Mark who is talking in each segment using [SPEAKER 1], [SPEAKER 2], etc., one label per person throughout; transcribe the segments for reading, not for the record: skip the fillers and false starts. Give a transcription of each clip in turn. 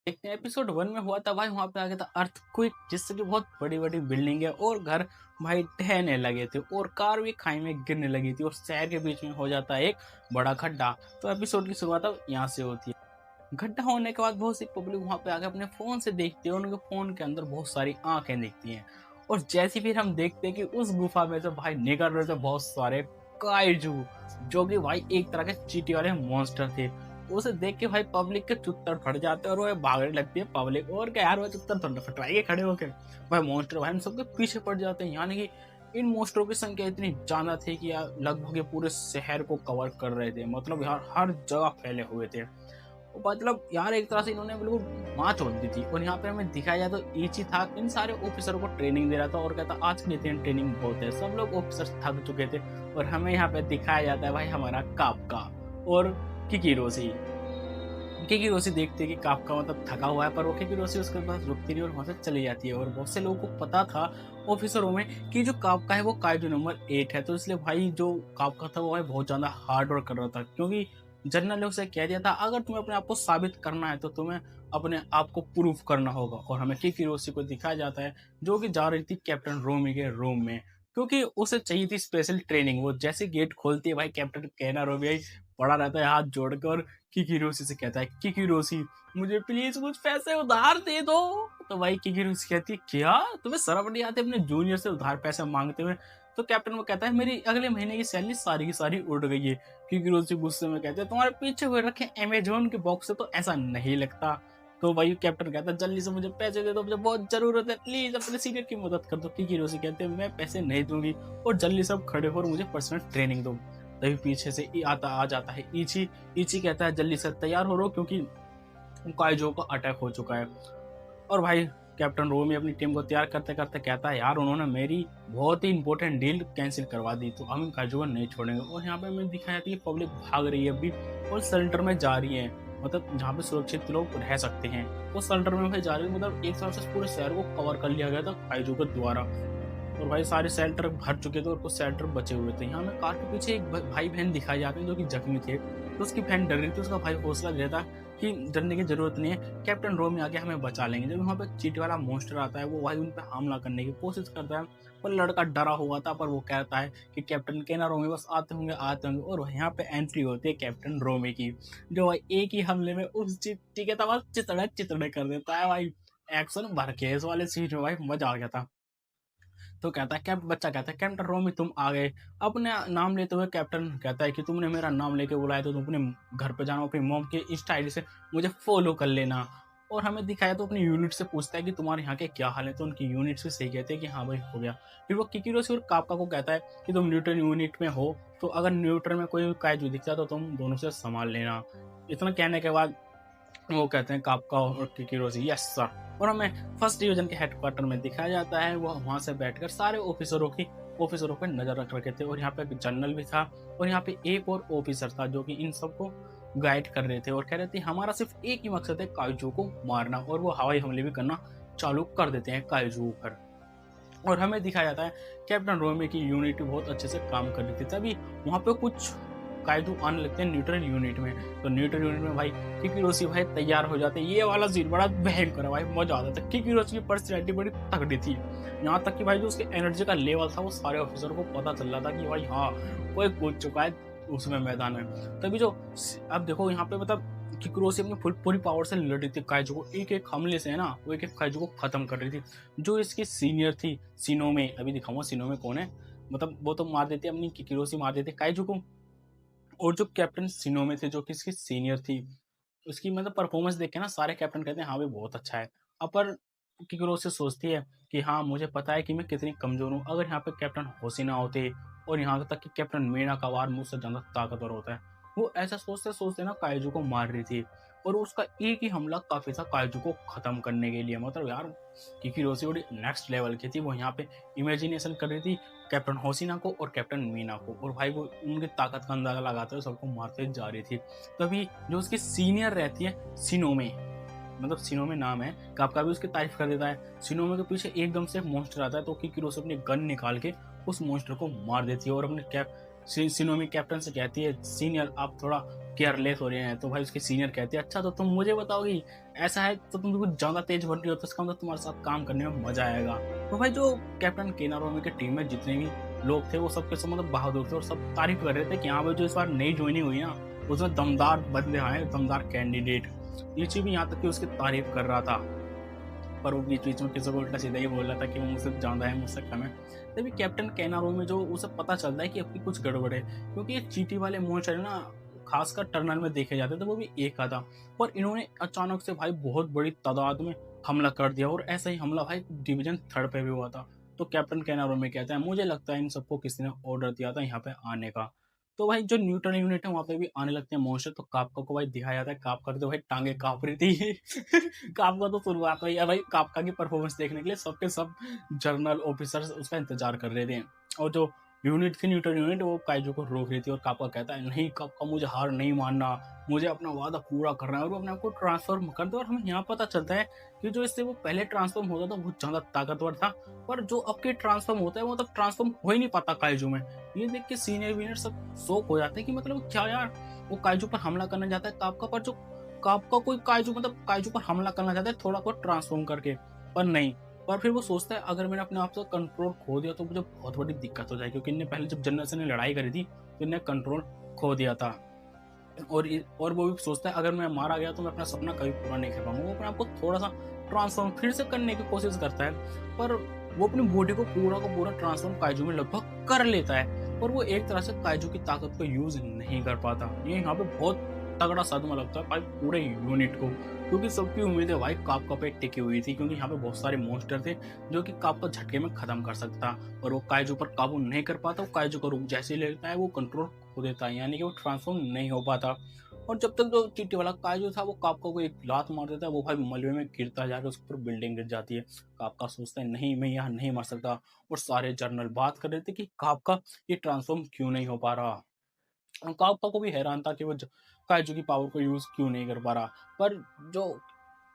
[SPEAKER 1] देखते हैं एपिसोड 1 में हुआ था भाई। वहाँ पे आ गया था अर्थक्वेक, जिससे कि बहुत बड़ी-बड़ी बिल्डिंग है और घर भाई ढहने लगे थे और कार भी खाई में गिरने लगी थी और शहर के बीच में हो जाता है एक बड़ा खड्डा। तो एपिसोड की शुरुआत अब यहाँ से होती है। गड्ढा होने के बाद बहुत सी पब्लिक वहाँ पे आके अपने फ़ोन से देखती है और उनके फ़ोन के अंदर बहुत सारी आँखें दिखती हैं। और जैसे फिर हम देखते हैं कि उस गुफ़ा में से भाई निकल रहे थे बहुत सारे काइजू, जो कि भाई एक तरह के चींटी वाले मॉन्स्टर थे। उसे देख के भाई पब्लिक के चुत्तर फट जाते हैं और वो भागने लगती है पब्लिक। और क्या यार, वो चुत्तर थोड़ा फटवाएंगे खड़े होके। भाई मॉन्स्टर भाई हम सबके पीछे पड़ जाते हैं, यानी कि इन मॉन्स्टरों की संख्या इतनी ज़्यादा थी कि यार लगभग ये पूरे शहर को कवर कर रहे थे। मतलब यार हर जगह फैले हुए थे। मतलब यार एक तरह से इन्होंने बिल्कुल माँ चोद दी थी। और यहाँ पे हमें दिखाया जाए तो ईची था इन सारे ऑफिसर को ट्रेनिंग दे रहा था और कहता आज के दिन ट्रेनिंग बहुत है, सब लोग ऑफिसर थक चुके थे। और हमें यहाँ पे दिखाया जाता है भाई हमारा कापका और किकीरोसी। किकीरोसी देखते हैं कि कापका मतलब थका हुआ है, पर वो किकीरोसी उसके पास रुकती नहीं और वहां से चली जाती है। और बहुत से लोगों को पता था ऑफिसरों में कि जो कापका है वो काइजू नंबर 8 है। तो इसलिए भाई जो कापका था वो भाई बहुत ज्यादा हार्ड वर्क कर रहा था, क्योंकि जनरल ने उसे कह दिया था अगर तुम्हें अपने आप को साबित करना है तो तुम्हें अपने आप को प्रूफ करना होगा। और हमें किकीरोसी को दिखाया जाता है जो कि जा रही थी कैप्टन रोमी के रूम में, क्योंकि उसे चाहिए थी स्पेशल ट्रेनिंग। वो जैसे गेट खोलती है भाई कैप्टन कहना रोमी भाई पड़ा रहता है हाथ जोड़कर किकीरोसी से कहता है किकीरोसी मुझे प्लीज कुछ पैसे उधार दे दो। तो भाई किकीरोसी कहती है क्या तुम्हें शर्म नहीं आती अपने जूनियर से उधार पैसे मांगते हुए। तो कैप्टन वो कहता है मेरी अगले महीने की सैलरी सारी की सारी उड़ गई है। किकीरोसी गुस्से में कहते हैं तुम्हारे पीछे हुए रखे अमेजोन के बॉक्स से तो ऐसा नहीं लगता। तो भाई कैप्टन कहता है जल्दी से मुझे पैसे दे दो, मुझे बहुत जरूरत है, प्लीज अपने सीनियर की मदद कर दो। किकीरोसी कहते हैं मैं पैसे नहीं दूंगी और जल्दी से अब खड़े हो और मुझे पर्सनल ट्रेनिंग दो। तभी पीछे से आ जाता है इची। इची कहता है जल्दी से तैयार हो रो क्योंकि काइजो का अटैक हो चुका है। और भाई कैप्टन रोमी अपनी टीम को तैयार करते करते कहता है यार उन्होंने मेरी बहुत ही इंपॉर्टेंट डील कैंसिल करवा दी, तो हम इन काइजो को नहीं छोड़ेंगे। और यहाँ पे हमें दिखाया जाता है कि पब्लिक भाग रही है अभी और शेल्टर में जा रही है, मतलब जहाँ पे सुरक्षित लोग रह सकते हैं। वो शेल्टर में भाई जा रही है, मतलब एक साल से पूरे शहर को कवर कर लिया गया था काइजो के द्वारा। और भाई सारे शेल्टर भर चुके थे और कुछ शेल्टर बचे हुए थे। यहाँ में कार के पीछे एक भाई बहन दिखाई जाते हैं जो कि जख्मी थे। तो उसकी बहन डर रही थी, उसका भाई हौसला देता कि डरने की जरूरत नहीं है, कैप्टन रोमी आके हमें बचा लेंगे। जब वहाँ पे चींटी वाला मॉन्स्टर आता है वो भाई उन पर हमला करने की कोशिश करता है, पर लड़का डरा हुआ था। पर वो कहता है कि कैप्टन केना रोमी बस आते होंगे आते होंगे। और यहाँ पे एंट्री होती है कैप्टन रोमी की, जो भाई एक ही हमले में उस चींटी के तब चितड़े चितड़े कर देता है भाई। एक्शन भर के इस वाले सीन में भाई मजा आ गया था। तो कहता है कैप्ट बच्चा कहता है कैप्टन रोमी तुम आ गए। अपने नाम लेते हुए कैप्टन कहता है कि तुमने मेरा नाम लेके बुलाया तो तुम अपने घर पे जाना, अपनी मॉम के इस स्टाइल से मुझे फॉलो कर लेना। और हमें दिखाया तो अपनी यूनिट से पूछता है कि तुम्हारे यहाँ के क्या हाल है, तो उनकी यूनिट से सही कहते हैं कि हाँ भाई हो गया। फिर वो किकिरोसी और कापका को कहता है कि तुम न्यूट्रल यूनिट में हो, तो अगर न्यूट्रल में कोई काइजू दिखता है तो तुम दोनों से संभाल लेना। इतना कहने के बाद वो कहते हैं कापका और किकिरोसी यस सर। और हमें फर्स्ट डिवीजन के हेडक्वार्टर में दिखाया जाता है, वो वहां से बैठकर सारे ऑफिसरों पर नजर रख रखे थे। और यहाँ पे एक जनरल भी था और यहाँ पे एक और ऑफिसर था जो कि इन सबको गाइड कर रहे थे और कह रहे थे हमारा सिर्फ एक ही मकसद है काइजू को मारना। और वो हवाई हमले भी करना चालू कर देते हैं काइजू पर। और हमें दिखाया जाता है कैप्टन रोमी की यूनिट बहुत अच्छे से काम कर रही थी। तभी वहाँ पे कुछ कायदू आने लगते हैं न्यूट्रल यूनिट में। तो न्यूट्रल यूनिट में भाई किकिरोसी भाई तैयार हो जाते हैं। ये वाला सीन बड़ा भयंकर है भाई, मजा आता था। किकिरोसी की पर्सनैलिटी बड़ी तगड़ी थी, यहाँ तक कि भाई जो उसके एनर्जी का लेवल था वो सारे ऑफिसर को पता चल रहा था कि भाई हाँ कोई कूद चुका है उसमें मैदान में। तभी जो अब देखो यहाँ पे मतलब किकिरोसी अपनी पूरी पावर से लड़ रही थी काइजू को, एक एक हमले से है ना वो एक एक काइजू को खत्म कर रही थी। जो इसकी सीनियर थी सिनोमे, अभी दिखाऊंगा सिनोमे कौन है, मतलब वो तो मार देते अपनी किकिरोसी मार देते काइजू को। और जो कैप्टन सिनोमे थे जो कि इसकी सीनियर थी, उसकी मतलब परफॉर्मेंस देख के ना सारे कैप्टन कहते हैं हाँ भाई बहुत अच्छा है। अपर किकरो से सोचती है कि हाँ मुझे पता है कि मैं कितनी कमजोर हूँ, अगर यहाँ पे कैप्टन होशिना होते और यहाँ तक कि कैप्टन मीना का वार मुझसे ज्यादा ताकतवर होता है। वो ऐसा सोचते सोचते ना काइजू को मार रही थी और उसका एक ही हमला काफी था काइजू को खत्म करने के लिए। मतलब यार किकिरोसी बड़ी नेक्स्ट लेवल की थी, वो यहाँ पे इमेजिनेशन कर रही थी कैप्टन होसिना को और कैप्टन मीना को, और भाई वो उनकी ताकत का अंदाजा लगाते हुए सबको मारते जा रही थी। तभी जो उसकी सीनियर रहती है सिनोमे, मतलब सिनोमे नाम है, कापका भी उसकी तारीफ कर देता है। सिनोमे के पीछे एकदम से मॉन्स्टर आता है तो किकिरोसी अपनी गन निकाल के उस मॉन्स्टर को मार देती है और अपने सिनोमी कैप्टन से कहती है सीनियर आप थोड़ा केयरलेस हो रहे हैं। तो भाई उसके सीनियर कहते हैं, अच्छा तो तुम मुझे बताओगी, ऐसा है तो तुम कुछ ज़्यादा तेज बन रही हो, तो इसका मतलब तुम्हारे साथ काम करने में मजा आएगा। तो भाई जो कैप्टन केनारोमी की टीम में जितने भी लोग थे वो सबके सब मतलब बहादुर थे और सब तारीफ कर रहे थे कि यहाँ पे जो इस बार नई ज्वाइनिंग हुई ना, उसमें दमदार बंदे आए, दमदार कैंडिडेट। नीचे भी यहाँ तक कि उसकी तारीफ कर रहा था, पर वो बीच बीच में किसी को उल्टा सीधा ही बोल रहा था कि वो मुझसे ज़्यादा है, मुझसे कम है। तभी कैप्टन कैनारो में जो उसे पता चलता है कि अपनी कुछ गड़बड़ है, क्योंकि ये चींटी वाले मॉन्स्टर ना खासकर टर्नल में देखे जाते थे, वो भी एक आधा। पर इन्होंने अचानक से भाई बहुत बड़ी तादाद में हमला कर दिया, और ऐसा ही हमला भाई डिवीजन 3 पे भी हुआ था। तो कैप्टन कैनारो में कहता है, मुझे लगता है इन सबको किसी ने ऑर्डर दिया था यहाँ पे आने का। तो भाई जो न्यूटन यूनिट है वहाँ पे भी आने लगते हैं मॉन्स्टर। तो कापका को भाई दिखाया जाता है, कापका की तो भाई टांगे कांप रही थी। कापका तो शुरुआत में ही भाई कापका की परफॉर्मेंस देखने के लिए सबके सब जर्नल ऑफिसर्स उसका इंतजार कर रहे थे। और जो यूनिट थी, न्यूटन यूनिट, वो काइजू को रोक रही थी। और कापका कहता है, नहीं कापका, मुझे हार नहीं मानना, मुझे अपना वादा पूरा करना है। और वो अपने आप को ट्रांसफॉर्म कर दे। और हमें यहाँ पता चलता है कि जो इससे वो पहले ट्रांसफॉर्म होता था बहुत ज्यादा ताकतवर था, पर जो अब के ट्रांसफॉर्म होता है वो मतलब ट्रांसफॉर्म हो ही नहीं पाता काइजू में। ये देख के सीनियर वीनियर सब शौक हो जाते हैं कि मतलब क्या यार, वो काइजू पर हमला करने जाता है कापका पर, जो कापका कोई काइजू मतलब काइजू पर हमला करना चाहता है थोड़ा बहुत ट्रांसफॉर्म करके, पर नहीं। पर फिर वो सोचता है अगर मैंने अपने आप से कंट्रोल खो दिया तो मुझे बहुत बड़ी दिक्कत हो जाएगी, क्योंकि इनने पहले जब जनरल से लड़ाई करी थी तो इनने कंट्रोल खो दिया था। और वो भी सोचता है अगर मैं मारा गया तो मैं अपना सपना कभी पूरा नहीं कर पाऊंगा। वो अपने आप को थोड़ा सा ट्रांसफॉर्म फिर से करने की कोशिश करता है, पर वो अपनी बॉडी को पूरा ट्रांसफॉर्म काइजू में लगभग कर लेता है, पर वो एक तरह से काइजू की ताकत को यूज नहीं कर पाता। ये यहाँ पे बहुत तगड़ा सदमा लगता है भाई पूरे यूनिट को, क्योंकि सबकी उम्मीदें भाई कापका पे टिकी हुई थी, क्योंकि यहाँ पे बहुत सारे मॉन्स्टर थे जो कि कापका झटके में खत्म कर सकता, और वो काइजू पर काबू नहीं कर पाता। वो काइजू का रूप जैसे ही लेता है वो कंट्रोल खो देता है, यानी कि वो ट्रांसफॉर्म नहीं हो पाता। और जब तक जो चींटी वाला काजू था वो कापका को एक लात मार देता है, वो भाई मलबे में गिरता जाकर उसके ऊपर बिल्डिंग गिर जाती है। कापका सोचता है नहीं, मैं यहाँ नहीं मर सकता। और सारे जर्नल बात कर रहे थे कि कापका ये ट्रांसफॉर्म क्यों नहीं हो पा रहा। और कापका को भी हैरान था कि वो काइजू की पावर को यूज क्यों नहीं कर पा रहा। पर जो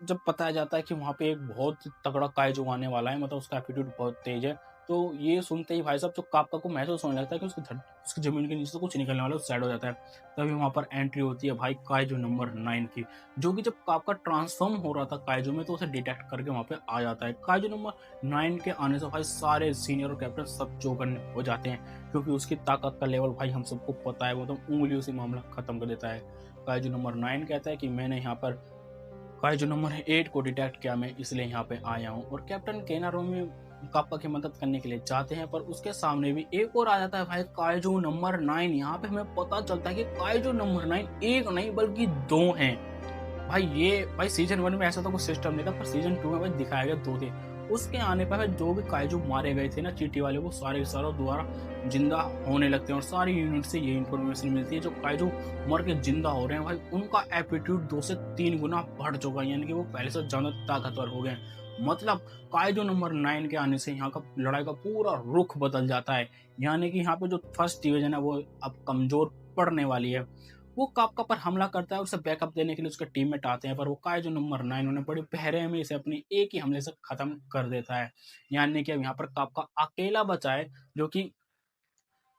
[SPEAKER 1] जब बताया जाता है कि वहाँ पे एक बहुत तगड़ा काइजू आने वाला है, मतलब उसका एटीट्यूड बहुत तेज है, तो ये सुनते ही भाई साहब जो कापका को महसूस होने लगता है कि उसकी जमीन के नीचे से कुछ निकलने वाला है, साइड हो जाता है। तभी वहाँ पर एंट्री होती है भाई काइजू नंबर 9 की, जो कि जब कापका ट्रांसफॉर्म हो रहा था काइजू में तो उसे डिटेक्ट करके वहाँ पे आ जाता है। काइजू नंबर 9 के आने से भाई सारे सीनियर और कैप्टन सब चौकन्ने हो जाते हैं, क्योंकि उसकी ताकत का लेवल भाई हम सबको पता है, वो तो उंगलियों से मामला खत्म कर देता है। काइजू नंबर 9 कहता है कि मैंने यहाँ पर काइजू नंबर 8 को डिटेक्ट किया, मैं इसलिए यहाँ पे आया हूँ। और कैप्टन केनारोमी काप्पा की मदद करने के लिए चाहते हैं, पर उसके सामने भी एक और आ जाता है भाई काइजू नंबर 9। यहाँ पे हमें पता चलता है कि काइजू नंबर 9 एक नहीं बल्कि 2 हैं। भाई ये भाई सीजन 1 में ऐसा तो कुछ सिस्टम नहीं था, पर सीजन 2 में भाई दिखाया गया 2 थे। उसके आने पर जो भी काइजू मारे गए थे ना चींटी वाले, वो सारे सारों दोबारा जिंदा होने लगते हैं। और सारी यूनिट से ये इन्फॉर्मेशन मिलती है जो काइजू मर के जिंदा हो रहे हैं भाई उनका एप्टीट्यूड 2 से 3 गुना बढ़ चुका है, यानी कि वो पहले से ज्यादा ताकतवर हो गए। मतलब काइजू नंबर 9 के आने से यहाँ का लड़ाई का पूरा रुख बदल जाता है, यानी कि यहाँ पे जो फर्स्ट डिवीजन है वो अब कमजोर पड़ने वाली है। वो कापका पर हमला करता है और उसे बैकअप देने के लिए उसके टीममेट आते हैं, पर वो काइजू नंबर 9 उन्हें बड़ी बहरे में इसे अपनी एक ही हमले से खत्म कर देता है। यानी कि अब यहाँ पर कापका अकेला बचा है जो कि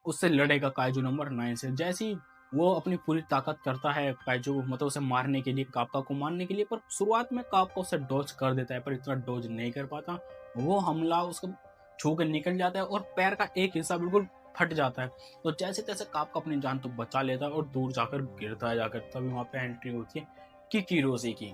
[SPEAKER 1] उससे लड़ेगा काइजू नंबर 9 से। जैसे ही वो अपनी पूरी ताकत करता है काइजू मतलब उसे मारने के लिए, कापका को मारने के लिए, पर शुरुआत में कापका उसे डॉज कर देता है, पर इतना डॉज नहीं कर पाता। वो हमला उसको छू कर निकल जाता है और पैर का एक हिस्सा बिल्कुल फट जाता है। तो जैसे तैसे कापका अपनी जान तो बचा लेता है और दूर जाकर गिरता है जाकर। तभी वहां पे एंट्री होती है किकीरोसी की,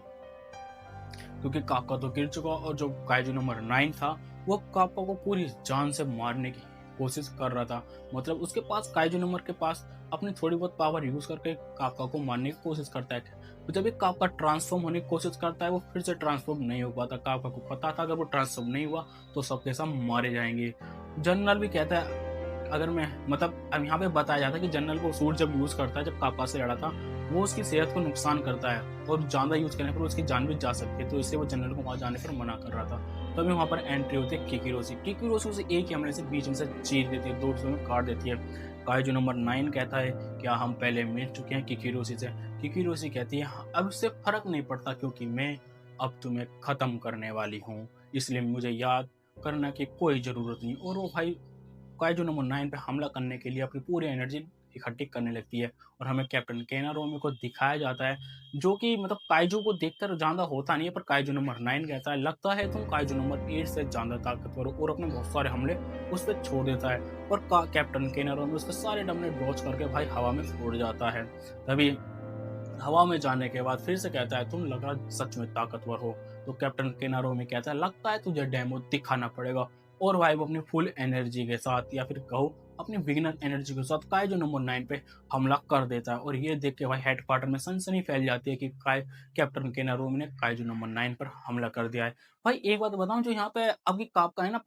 [SPEAKER 1] क्योंकि कापका तो गिर चुका और जो काइजू नंबर 9 था वो कापका को पूरी जान से मारने की कोशिश कर रहा था। मतलब उसके पास काइजू नंबर के पास अपनी थोड़ी बहुत पावर यूज करके कापका को मारने की कोशिश करता है। तो जब एक कापका ट्रांसफॉर्म होने की कोशिश करता है वो फिर से ट्रांसफॉर्म नहीं हो पाता। कापका को पता था अगर वो ट्रांसफॉर्म नहीं हुआ तो सबके सब मारे जाएंगे। जनरल भी कहता है अगर मैं मतलब अब यहाँ पे बताया जाता है कि जनरल को सूट जब यूज करता है, जब कापा से लड़ा था, वो उसकी सेहत को नुकसान करता है और ज्यादा यूज करने पर उसकी जान भी जा सकती है, तो इसलिए वो जनरल को वहां जाने पर मना कर रहा था। तभी वहां पर एंट्री होती है किकीरोसी। किकीरोसी उसे एक ही हमले से बीच में से चीर देती है, दो हिस्सों में काट देती है। काइजू नंबर 9 कहता है क्या हम पहले मिल चुके हैं किकीरोसी से। किकीरोसी कहती है अब इससे फर्क नहीं पड़ता क्योंकि मैं अब तुम्हें खत्म करने वाली हूँ, इसलिए मुझे याद करना की कोई जरूरत नहीं। और वो भाई काइजू नंबर 9 पे हमला करने के लिए अपनी पूरी एनर्जी इकट्ठी करने लगती है और हमें कैप्टन केनारोमी को दिखाया जाता है, जो कि मतलब काइजू को देखकर ज़्यादा होता नहीं है, पर काइजू नंबर 9 कहता है, लगता है तुम काइजू नंबर 8 से ज़्यादा ताकतवर हो, और अपने बहुत सारे हमले उस पे छोड़ देता है और कैप्टन केनारोमी उसके सारे डंडे डॉज करके भाई हवा में उड़ जाता है। तभी हवा में जाने के बाद फिर से कहता है, तुम लग रहा सच में ताकतवर हो। तो कैप्टन केनारोमी कहता है, लगता है तुझे डेमो दिखाना पड़ेगा। और भाई वो अपनी फुल एनर्जी के साथ, या फिर कहो अपनी बिगिनर एनर्जी के साथ, काइजू नंबर 9 पे हमला कर देता है। और ये देख के भाई हेडक्वार्टर में सनसनी फैल जाती है कि कैप्टन केनारोमी ने काइजू नंबर 9 पर हमला कर दिया है। भाई एक बात बताऊं, जो यहाँ पे अभी आपका है ना